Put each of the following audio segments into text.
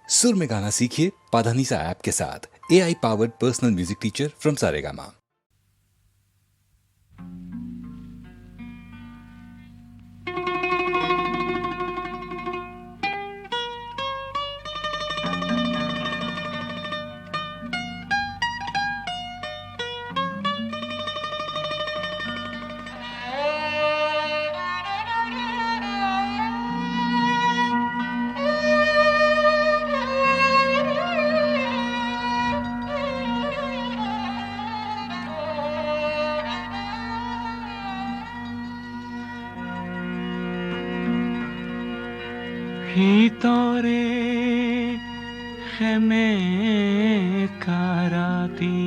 सुर में गाना सीखिए पाधानीसा ऐप के साथ। AI powered personal music teacher from Saregama. ভিতরে খেমে কারাতি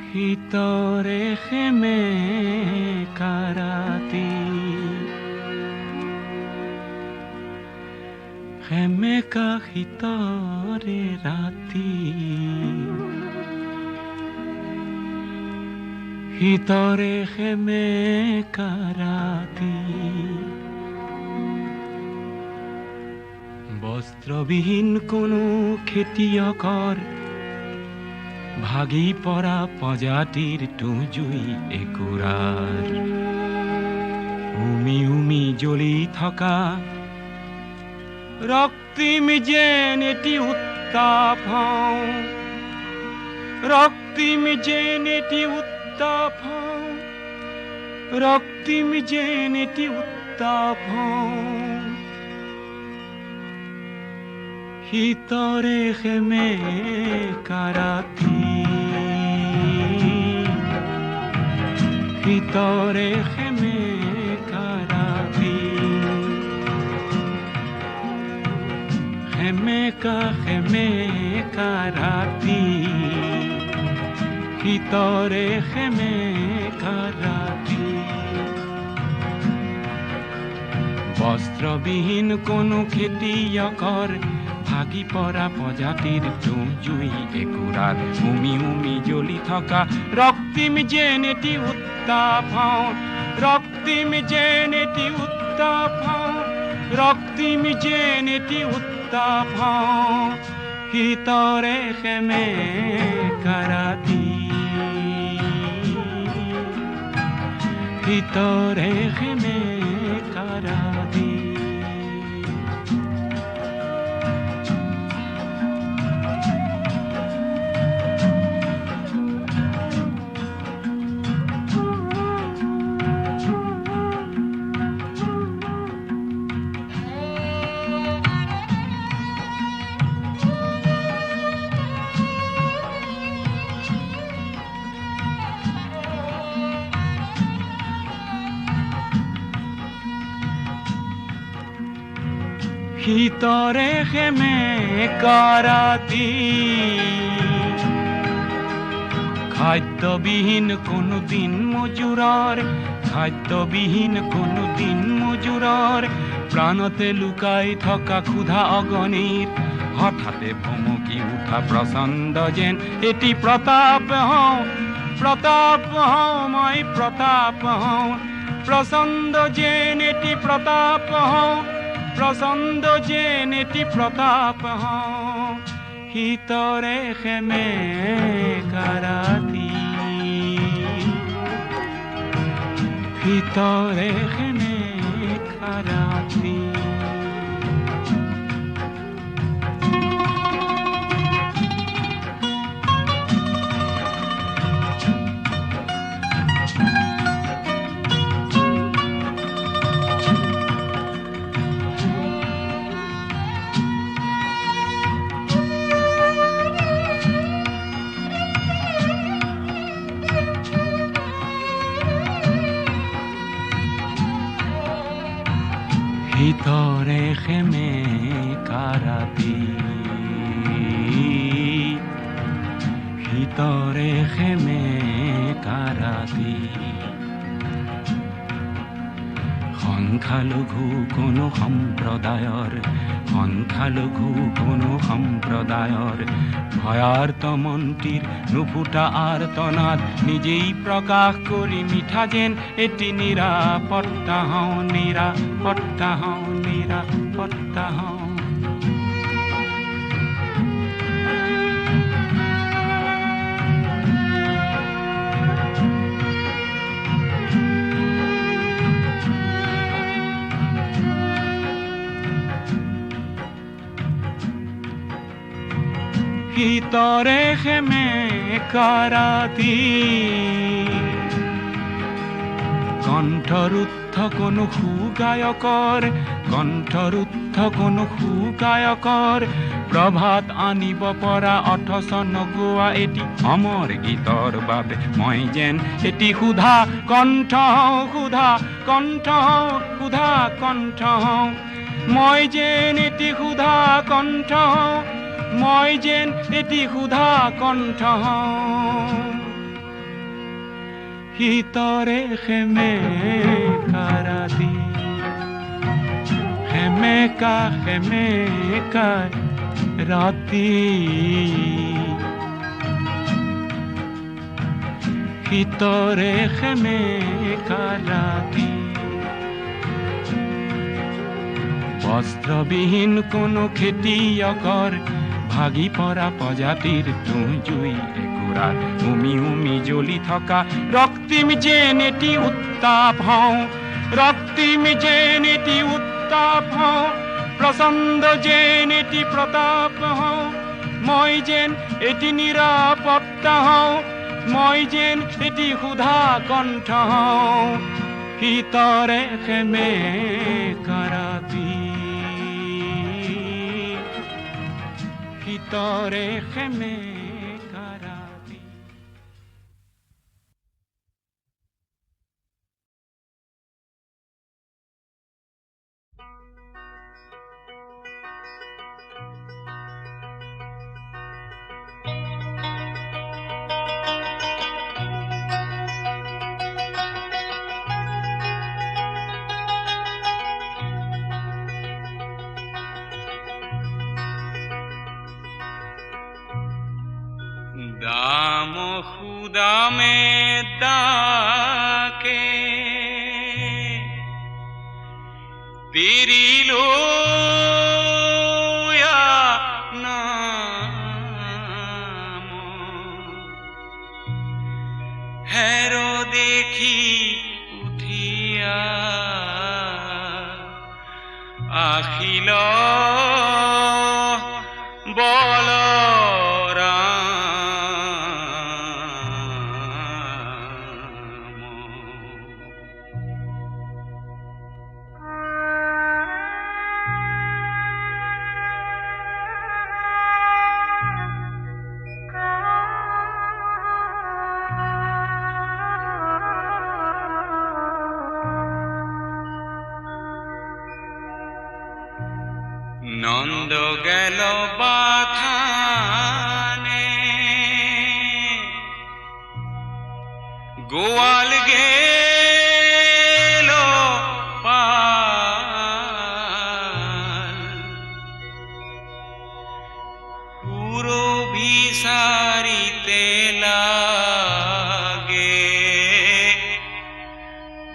ভিতরে খেমে কারাতি খেমে কা ভিতরে রাতি ভিতরে খেমে কারাতি বস্ত্রবিহীন কোনো খেতিয়কৰ ভাগি পৰা প্ৰজাতিৰ টুজুই একুৰাৰ উমি উমি জ্বলি থকা ৰক্তিম যেন এটি উত্তাপ ৰক্তিম যেন এটি উত্তাপ রক্তিম যেন এটি উত্তাপ ভিতরে খেমে কারাতি ভিতরে খেমে কারাতি খেমে কারাতি ভিতরে খেমে কারাতি বস্ত্রবিহীন কোনো খেতিয়কৰ ভাগি পৰা প্ৰজাতিৰ জুই একুৰাত উমি উমি জ্বলি থকা ৰক্তিম যেন এটি উত্তাপ ৰক্তিম যেন এটি উত্তাপ ৰক্তিম যেন এটি উত্তাপ ভিতৰে খেমে কাৰাতি ভিতৰে খেমে কাৰাতি ভিতৰে খেমে কাৰাতি খাদ্যবিহীন কোনো দিন মজুৰৰ খাদ্যবিহীন কোনো দিন মজুৰৰ প্ৰাণতে লুকাই থকা ক্ষুধা অগণিৰ হঠাতে ভমকি উঠা প্ৰচণ্ড যেন এটি প্ৰতাপ মই প্ৰতাপ প্ৰচণ্ড যেন এটি প্ৰতাপ প্ৰচণ্ড যেন এটি প্ৰতাপ ভিতৰে খেমে কাৰাতি ভিতৰে খেমে কাৰাতি ভিতৰে খেমে কাৰাতি ভিতৰে খেমে কাৰাতি সংখ্যালঘু কোনো সম্প্ৰদায়ৰ ভয়ার্ত মন্ত্রীর নুফুটা আর্তনাদ নিজেই প্রকাশ করি মিঠা যেন এটি নিরাপত্তা হও ভিতরে খেমে কারাতি কণ্ঠরুদ্ধ কোনো সুগায়কৰ প্ৰভাত আনিব পৰা অথচ নগোৱা এটি অমৰ গীতৰ বাবে মই যেন এটি ক্ষুধা কণ্ঠ মই যেন এটি ক্ষুধা কণ্ঠ ভিতরে খেমে কারাতি খেমেকা রাতি ভিতরে খেমে কারাতি বস্ত্রবিহীন কোনো খেতিয়কৰ ভাগি পৰা প্ৰজাতিৰ তুঁহ জুই একুৰাত উমি জ্বলি থকা ৰক্তিম যেন এটি উত্তাপ হওঁ প্ৰচণ্ড যেন এটি প্ৰতাপ হওঁ মই যেন এটি নিৰাপত্তা হওঁ মই যেন এটি ক্ষুধা কণ্ঠ হওঁ ভিতৰে খেমে কাৰাতি ভিতরে খেমে কারাতি দাম খুদামে ডাকে পেরিলো নাম হেরো দেখি উঠিয়া আখিল বল নন্দ গেল বাথানে গোয়াল গেল পাল পুরো ভিসারিতে লাগে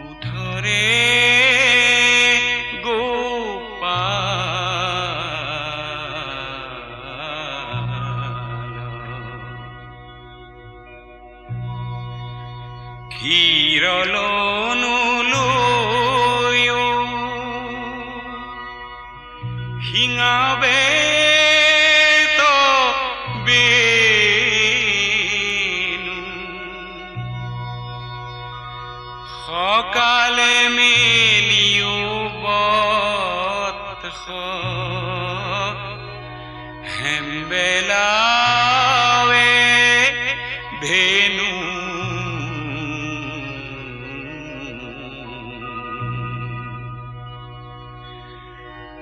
উঠরে হিঙাবে তো বেনু সকালে মেলিও বত হেমবেলাৱে ধেনু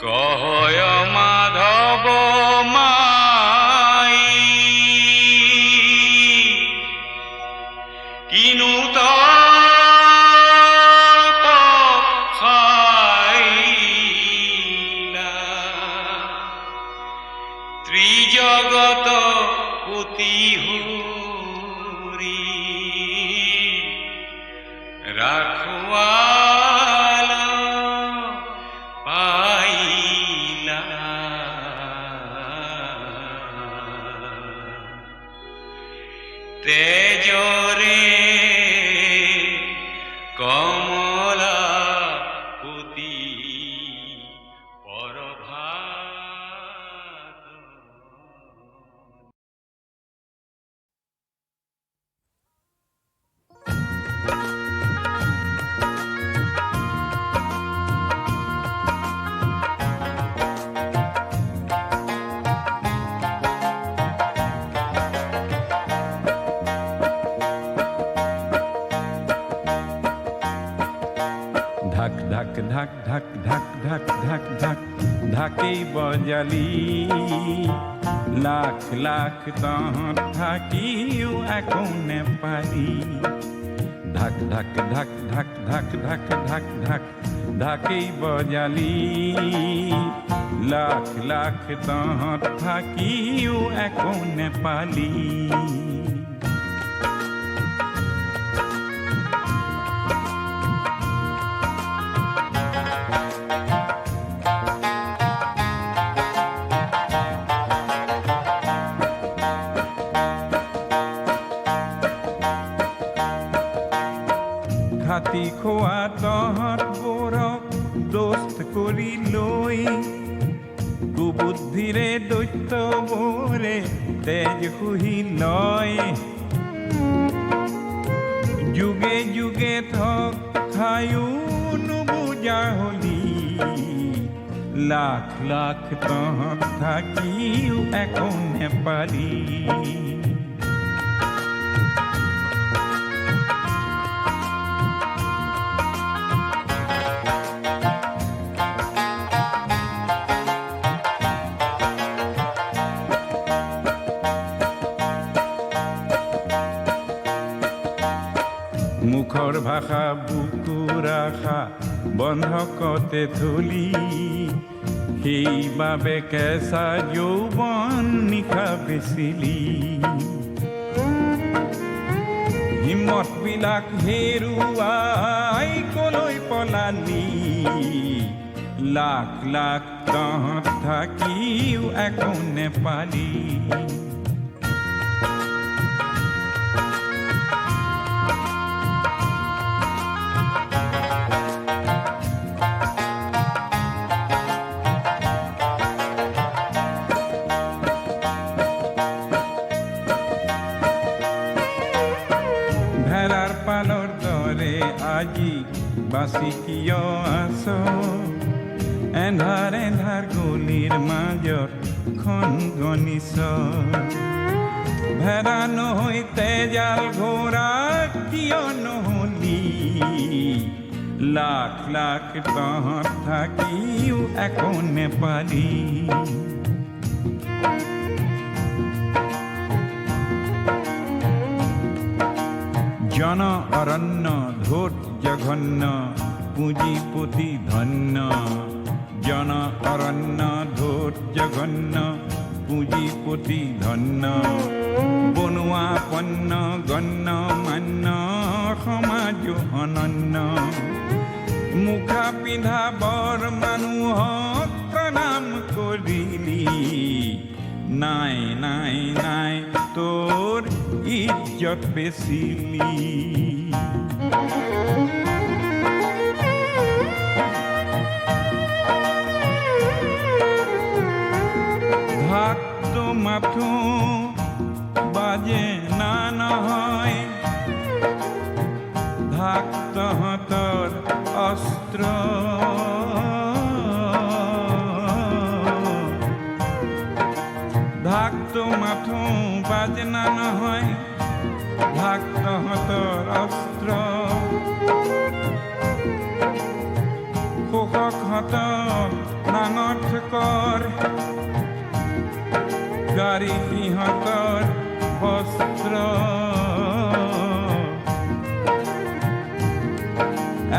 কহয় মাধব মাই কিনু তপ জগত পতি হরি রাখওয়াল পাইলা তেজরে কমলা পতি পরভাত ঢাক ঢাক ঢাক ঢাক ঢাক ঢাক ঢাক ঢাক ঢাকেই বজালি লাখ লাখ তহত থাকিও এখন নেপালি ঢাক ঢাক ঢাক ঢাক ঢাক ঢাক ঢাক ঢাক ঢাকেই বজালি লাখ লাখ তহত থাকিও এখন নেপালি খাতি খোৱা তহঁত বোৰক দোস্ত কৰি লৈ কুবুদ্ধিৰে দৈত্য বোৰে তেজ শুহি লয় যুগে যুগে থক খায়ো নুবুজা হলি লাখ লাখ তহঁত থাকিও একো নেপালি মুখৰ ভাষা বুকু ৰাখা বন্ধকতে থলি সেইবাবে কেঁচা যৌৱন নিশা বেচিলি হিম্মতবিলাক হেৰুৱাই কলৈ পলালি লাখ লাখ তহঁত থাকিও একো নেপালি আজি বাচি কিয় আছ এন্ধাৰ এন্ধাৰ গলিৰ মাজত খন গনিছ ভেড়া নহৈ তেজাল ঘোঁৰা কিয় নহলি লাখ লাখ তহঁত থাকিও একো নেপালি জন অৰণ্য ধোত জঘন্য পুঁজিপতি ধন্য জন অৰণ্য ধোত জঘন্য পুঁজিপতি ধন্য বনোৱা পন্ন গণ্য মান্য সমাজ অনন্য মুখা পিন্ধা বৰ মানুহক প্ৰণাম কৰিলি নাই নাই নাই তোৰ ইজ্জত বেচিলি ঢাকটো মাথো বাজে না নহয় ঢাক তহঁতৰ অস্ত্ৰ ঢাকটো মাথো বাজে না নহয় ঢাক তহঁতৰ অস্ত্ৰ শোষকহঁতক নাঙঠ কৰ গাড়ী সিহঁতৰ বস্ত্ৰ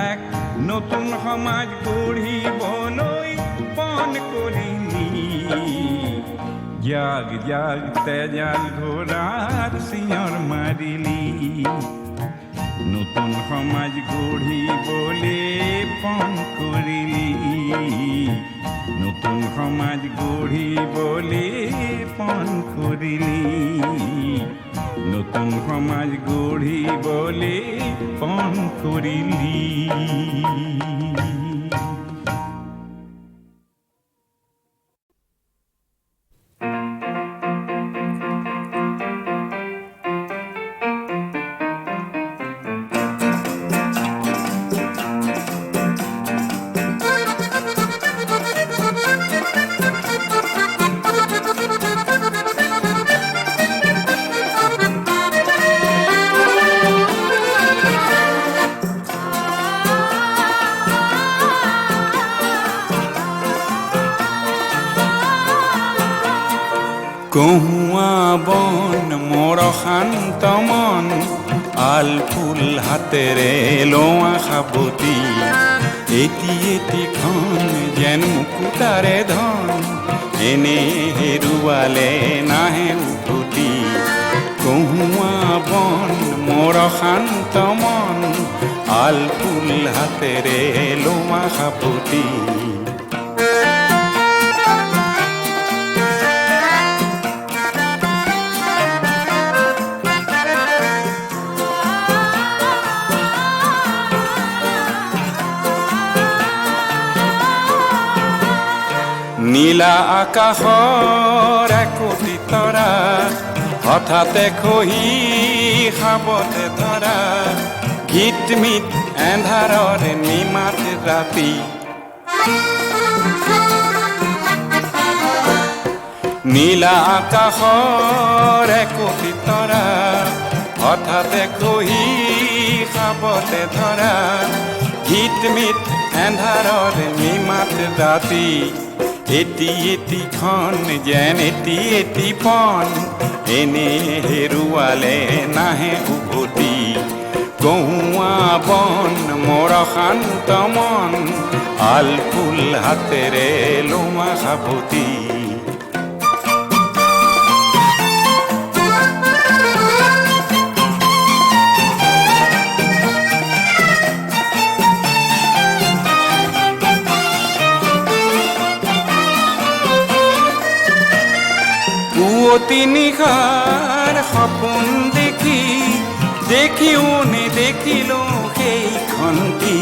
এক নতুন সমাজ গঢ়িবলৈ পণ কৰিলি জাগ জাগ তেজাল ঘোঁৰাৰ চিঞৰ মাৰিলি নতুন সমাজ গঢ়িবলে পণ কৰিলি নতুন সমাজ গঢ়িবলে পণ কৰিলি নতুন সমাজ গঢ়িবলে পণ কৰিলি কহুয়া বন মোৰ শান্ত মন আল ফুল হাতেৰে লোৱা সাবতি এটি এটিখন যেন মুকুতাৰে ধন এনে হেৰুৱালে নাহে উভতি কহুয়া বন মোৰ শান্ত মন আল ফুল হাতেৰে লোৱা সাবতি নীলা আকাশৰ একোটি তৰা হঠাতে খহি খাবতে ধৰা গীতমিত এন্ধাৰৰ নিমাত ৰাতি নীলা আকাশৰ একোটি তৰা হঠাতে খহি খাবতে ধৰা গীতমিত এন্ধাৰৰ নিমাত ৰাতি এটি এটিখন যেন এটি এটি পণ এনে হেৰুৱালে নাহে উভতি কহুৱা বন মোৰ শান্ত মন আল ফুল হাতেৰে লোৱা সাবতি পুৱতি নিশাৰ সপোন দেখি দেখিও নেদেখিলো সেইখনটি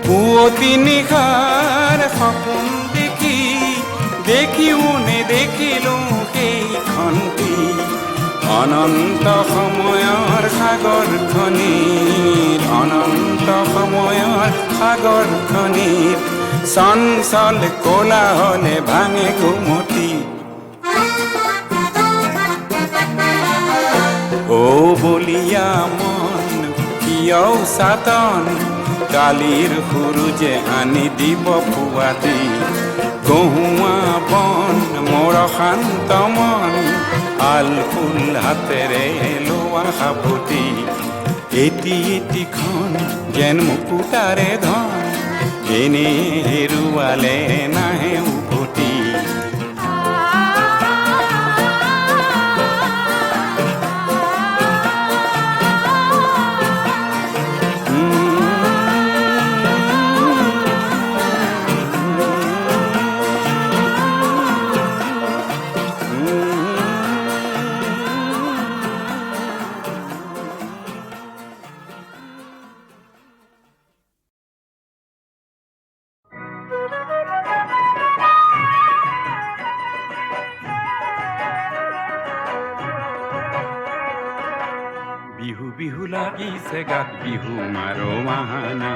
পুৱতি নিশাৰ সপোন দেখি দেখিও নেদেখিলো সেইখনটি অনন্ত সময়ৰ সাগৰখনিৰ অনন্ত সময়ৰ সাগৰখনিৰ চঞ্চল কোলাহলে ভাঙে ঘুমতি ও বলিয়া মন কিয় সাতন কালিৰ সূৰুজে আনি দিব পুৱাতি কহুৱা বন মোৰ শান্ত মন আল ফুল হাতেৰে লোৱা সাবতি এটি এটিখন যেন মুকুতাৰে ধন এনে হেৰুৱালে নাহে উভতি বিহু বিহু লাগিছে গাত বিহু মাৰো বাহানা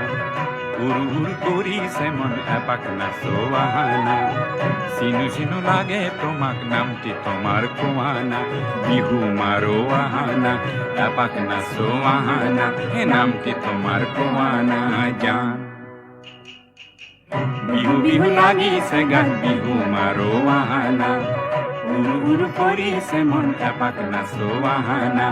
উৰু উৰু কৰিছে মন এপাক নাচো বাহানা চিনু চিনু লাগে তোমাক নামটি তোমাৰ কোৱানা বিহু মাৰো বাহানা এপাক নাচো বাহানা হে নামটি তোমাৰ কোৱানা জান বিহু বিহু লাগিছে গাত বিহু মাৰো বাহানা উৰু উৰু কৰিছে মন এপাক নাচো বাহানা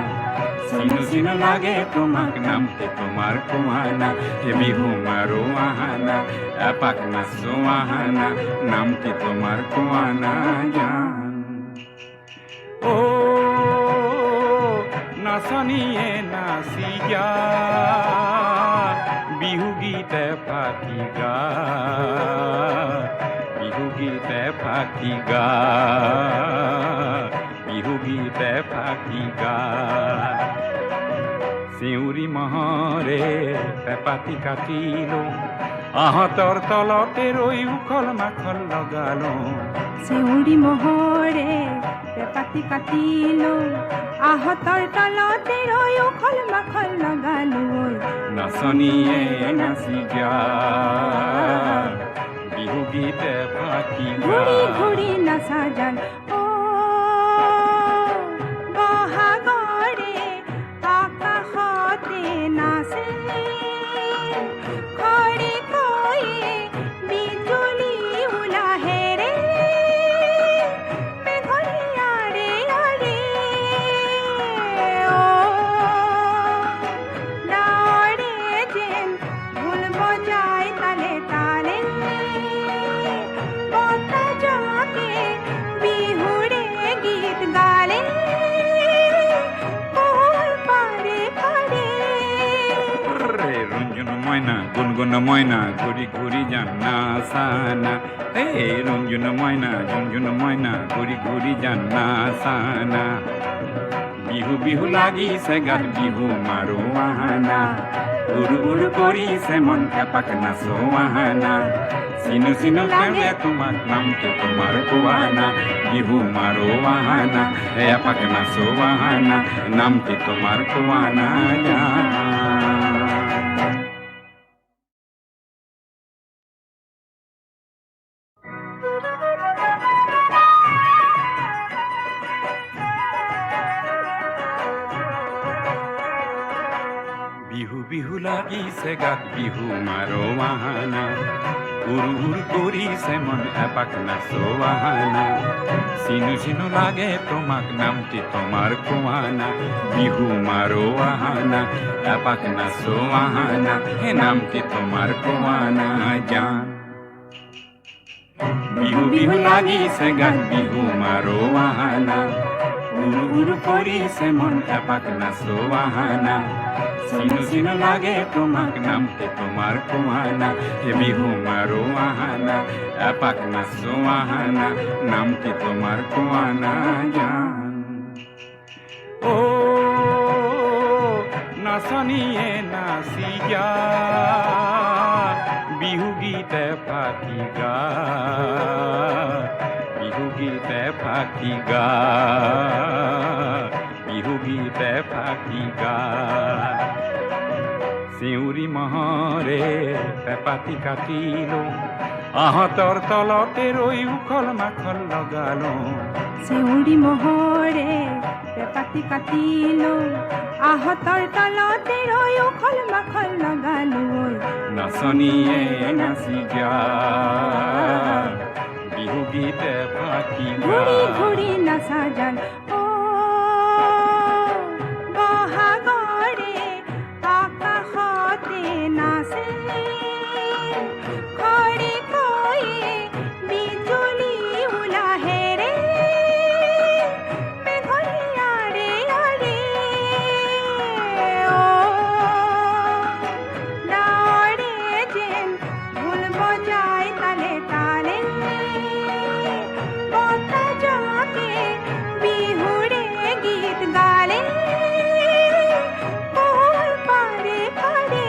চিনো চিনো লাগে তোমাক নামটি তোমাৰ কোৱানা হে বিহু মাৰো আহানা এপাক নাচো আহানা নামটি তোমাৰ কোৱানা জান ও নাচনিয়ে নাচি যা বিহু গীতে ফাটি গা বিহু গীতে ফাটি গা বিহু গীতে ফাটি গা চিউৰি মহৰে পেপাতি কাটিলো আহঁতৰ তলতে ৰৈ উখল মাখল লগালো চেউৰি মহৰে পেপাতি কাটিলো আহঁতৰ তলতে ৰৈ উখল মাখল লগালো নাচনিয়ে নাচি যা বিহু গীতে ফাটি গা ঘূৰি ঘূৰি নাচা জান ও বহাগৰে আকাশতে নাচে খৰি কৈয়ে বিজুলী ওলাহেৰে মেঘলীয়াৰে আৰে ও ডাৱৰে যেন ঢোল বজাই তালে তালে বতাজাকে বিহুৰে গীত গালে কোল পারে পারে রে রঞ্জন ময়না গুনগুন ময়না ঘুরি ঘুরি যান নাচানা এ রঞ্জন ময়না ঝুনঝুন ময়না ঘুরি ঘুরি যান নাচানা বিহু বিহু লাগিছে গাত বিহু মাৰো আহানা উৰু উৰু কৰিছে মন এপাক নাচো আহানা চিনো চিনো লাগে তোমাক নামটো তোমাৰ কোৱানা বিহু মাৰো আহানা এপাক নাচো আহানা নামটো তোমাৰ কোৱানা বিহু বিহু লাগিছে গাত বিহু মাৰো আহানা উৰু উৰু কৰিছে মন এপাক নাচো আহানা চিনো চিনো লাগে তোমাক নামটি তোমাৰ কোৱানা বিহু মাৰো আহানা এপাক নাচো আহানা হে নামটি তোমাৰ কোৱানা জান বিহু বিহু লাগিছে গাত বিহু মাৰো আহানা উৰু উৰু কৰিছে মন এপাক নাচো আহানা চিনো চিনো লাগে তোমাক নামটি তোমাৰ কোৱানা হে বিহু মাৰো আহানা এপাক নাচো আহানা নামটি তোমাৰ কোৱানা জান ও নাচনিয়ে নাচি যা বিহু গীতে ফাটি গা বিহু গীতে ফাটি গা বিহু গীতে ফাটি গা চিউৰি মহৰে পেপাতি কাটিলো আহঁতৰ তলতে ৰৈ উখল মাখল লগালো চেউৰি মহৰে পেপাতি কাটিলো আহঁতৰ তলতে ৰৈ উখল মাখল লগালো নাচনিয়ে নাচি যা বিহু গীতে ফাটি গা ঘূৰি ঘূৰি নাচা জান ও বহাগৰে আকাশতে নাচে খৰি কৈয়ে বিজুলী ওলাহেৰে মেঘলীয়াৰে আৰে ও ডাৱৰে যেন ঢোল বজাই তালে তালে বতাজাকে বিহুৰে গীত গালে কোল পারে পারে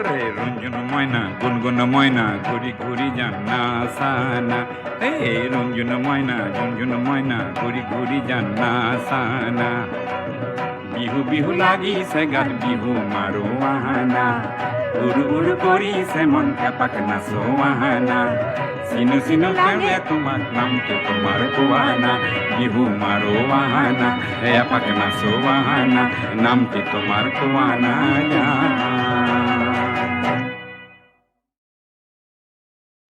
রে রঞ্জন ময়না গুনগুন ময়না ঘুরি ঘুরি যান নাচানা এ রঞ্জন ময়না ঝুনঝুন ময়না ঘুরি ঘুরি যান নাচানা বিহু বিহু লাগিছে গাত বিহু মাৰো আহানা উৰু উৰু কৰিছে মন এপাক নাচো আহানা চিনো চিনো লাগে তোমাক নামটো তোমাৰ কোৱানা বিহু মাৰো আহানা এপাক নাচো আহানা নামটো তোমাৰ কোৱানা